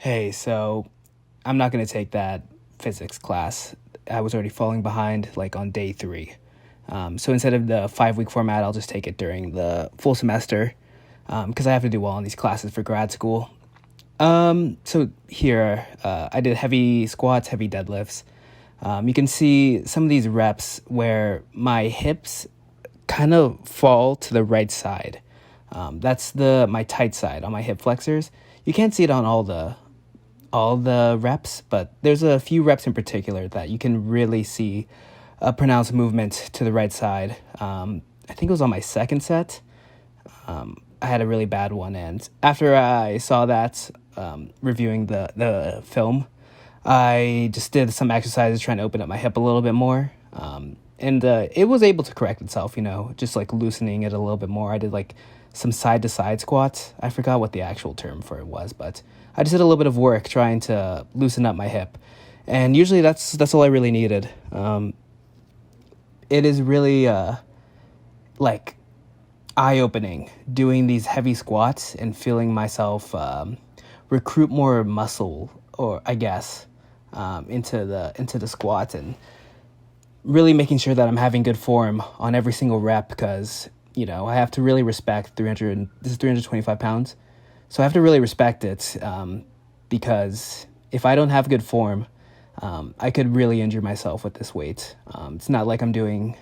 Hey, so I'm not going to take that physics class. I was already falling behind like on day three. So instead of the 5 week format, I'll just take it during the full semester because I have to do well in these classes for grad school. So here, I did heavy squats, heavy deadlifts. You can see some of these reps where my hips kind of fall to the right side. That's my tight side on my hip flexors. You can't see it on all the reps, but there's a few reps in particular that you can really see a pronounced movement to the right side. I think it was on my second set. I had a really bad one, and after I saw that, reviewing the film, I just did some exercises trying to open up my hip a little bit more. And it was able to correct itself, just like loosening it a little bit more. I did like some side to side squats. I forgot what the actual term for it was, but I just did a little bit of work trying to loosen up my hip. And usually that's all I really needed. It is really like eye opening doing these heavy squats and feeling myself recruit more muscle, or I guess into the squats, and really making sure that I'm having good form on every single rep, because I have to really respect 300. This is 325 pounds, so I have to really respect it, because if I don't have good form, I could really injure myself with this weight. It's not like I'm doing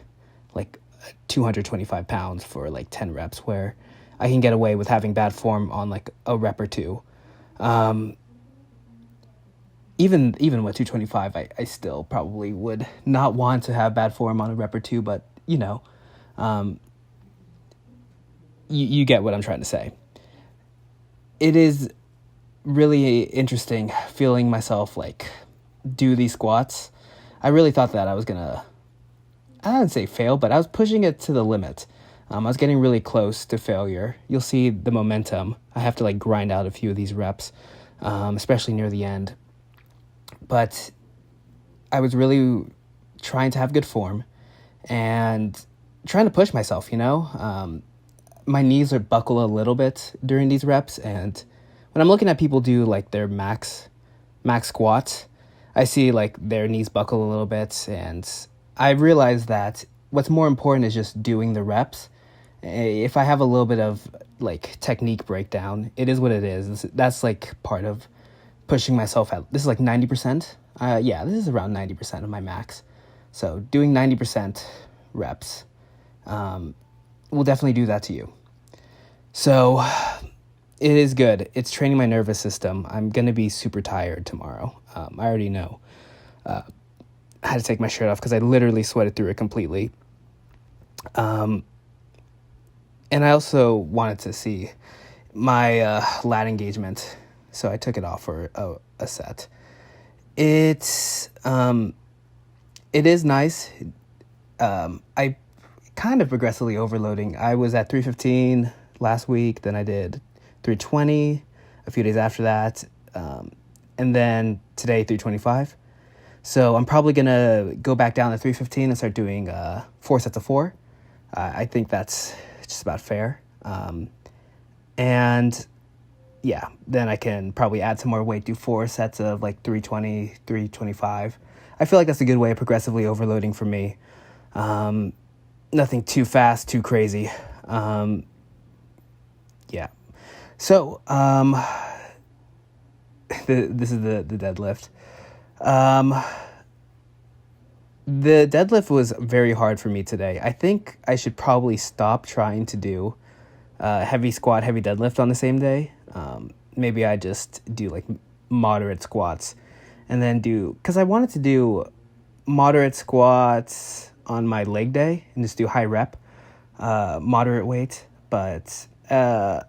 like 225 pounds for like 10 reps where I can get away with having bad form on like a rep or two. Even with 225, I still probably would not want to have bad form on a rep or two, but you get what I'm trying to say. It is really interesting feeling myself like do these squats. I really thought that I was gonna, I didn't say fail, but I was pushing it to the limit. I was getting really close to failure. You'll see the momentum. I have to like grind out a few of these reps, especially near the end. But I was really trying to have good form and trying to push myself, my knees are buckle a little bit during these reps. And when I'm looking at people do like their max squats, I see like their knees buckle a little bit. And I realize that what's more important is just doing the reps. If I have a little bit of like technique breakdown, it is what it is. That's like part of pushing myself out. This is like 90%. Yeah, this is around 90% of my max. So doing 90% reps will definitely do that to you. So it is good. It's training my nervous system. I'm going to be super tired tomorrow. I already know. I had to take my shirt off because I literally sweated through it completely. And I also wanted to see my lat engagement, so I took it off for a set. It is nice. I kind of progressively overloading. I was at 315 last week, then I did 320 a few days after that, and then today 325. So I'm probably going to go back down to 315 and start doing 4 sets of 4. I think that's just about fair. And yeah, then I can probably add some more weight, do 4 sets of like 320, 325. I feel like that's a good way of progressively overloading for me. Nothing too fast, too crazy. Yeah. So, this is the deadlift. The deadlift was very hard for me today. I think I should probably stop trying to do heavy squat, heavy deadlift on the same day. Maybe I just do like moderate squats and then because I wanted to do moderate squats on my leg day and just do high rep, moderate weight. But I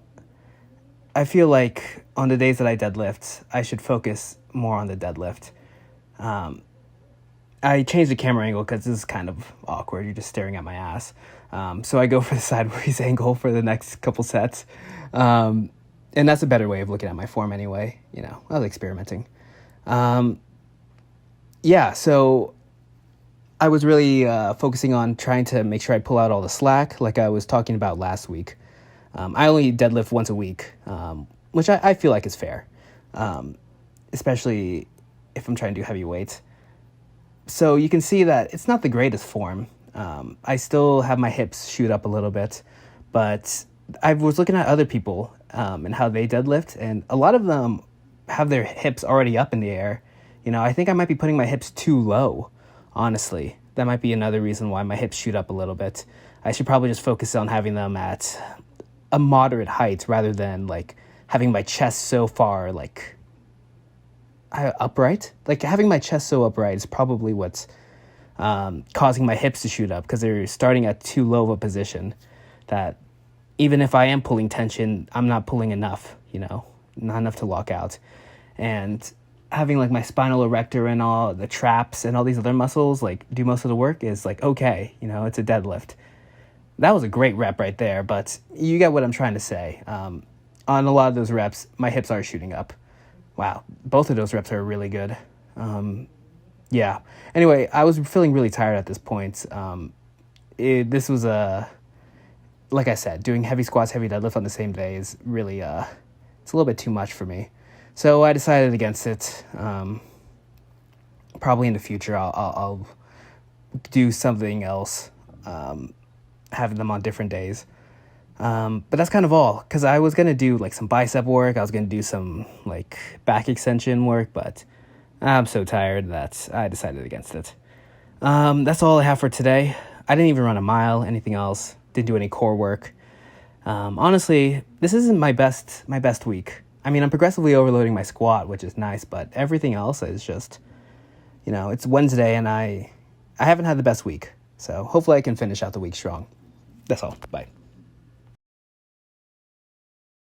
feel like on the days that I deadlift, I should focus more on the deadlift. I changed the camera angle because this is kind of awkward. You're just staring at my ass. So I go for the sideways angle for the next couple sets. And that's a better way of looking at my form anyway. I was experimenting. Yeah, so I was really focusing on trying to make sure I pull out all the slack like I was talking about last week. I only deadlift once a week, which I feel like is fair. especially if I'm trying to do heavy weights. So you can see that it's not the greatest form. I still have my hips shoot up a little bit, but I was looking at other people and how they deadlift, and a lot of them have their hips already up in the air. I think I might be putting my hips too low, honestly. That might be another reason why my hips shoot up a little bit. I should probably just focus on having them at a moderate height rather than like having my chest so far like upright. Like having my chest so upright is probably what's causing my hips to shoot up, because they're starting at too low of a position that even if I am pulling tension, I'm not pulling enough, not enough to lock out. And having like my spinal erector and all the traps and all these other muscles like do most of the work is like, okay, it's a deadlift. That was a great rep right there, but you get what I'm trying to say. On a lot of those reps, my hips are shooting up. Wow, both of those reps are really good. Yeah. Anyway, I was feeling really tired at this point. This was like I said, doing heavy squats, heavy deadlift on the same day is really, it's a little bit too much for me. So I decided against it. Probably in the future, I'll do something else, having them on different days. But that's kind of all, because I was going to do like some bicep work. I was going to do some like back extension work, but I'm so tired that I decided against it. That's all I have for today. I didn't even run a mile, anything else. Didn't do any core work. Honestly, this isn't my best week. I mean, I'm progressively overloading my squat, which is nice, but everything else is just, it's Wednesday and I haven't had the best week. So hopefully I can finish out the week strong. That's all. Bye.